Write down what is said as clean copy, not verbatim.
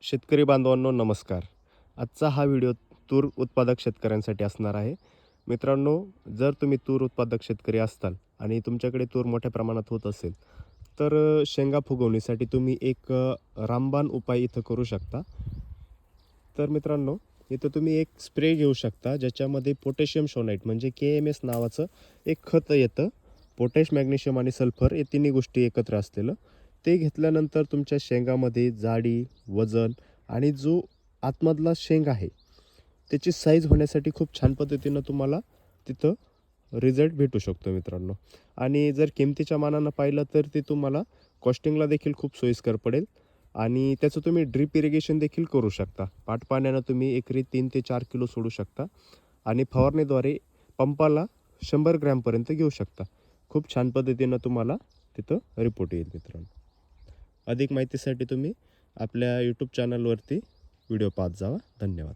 शेतकरी बांधवांनो नमस्कार. आजचा हा व्हिडिओ तूर उत्पादक शेतकऱ्यांसाठी असणार आहे. मित्रांनो, जर तुम्ही तूर उत्पादक शेतकरी असताल आणि तुमच्याकडे तूर मोठ्या प्रमाणात होत असेल तर शेंगा फुगवणीसाठी तुम्ही एक रामबाण उपाय इथं करू शकता. तर मित्रांनो, इथं तुम्ही एक स्प्रे घेऊ शकता ज्याच्यामध्ये पोटॅशियम शोनाइट म्हणजे KMS नावाचं एक खत येतं. पोटॅश, मॅग्नेशियम आणि सल्फर हे तिन्ही गोष्टी एकत्र असलेलं. ते घेतल्यानंतर तुमच्या शेंगामध्ये जाडी, वजन आणि जो आतमधला शेंग आहे त्याची साईज होण्यासाठी खूप छान पद्धतीनं तुम्हाला तिथं रिझल्ट भेटू शकतो मित्रांनो. आणि जर किमतीच्या मानानं पाहिलं तर ते तुम्हाला कॉस्टिंगला देखील खूप सोयीस्कर पडेल आणि त्याचं तुम्ही ड्रिप इरिगेशन देखील करू शकता. पाटपाण्यानं तुम्ही एकरी 3 ते 4 किलो सोडू शकता आणि फवारणीद्वारे पंपाला 100 ग्रॅमपर्यंत घेऊ शकता. खूप छान पद्धतीनं तुम्हाला तिथं रिपोर्ट येईल मित्रांनो. अधिक माहितीसाठी तुम्ही आपल्या यूट्यूब चॅनलवरती व्हिडिओ पाहत जावा. धन्यवाद.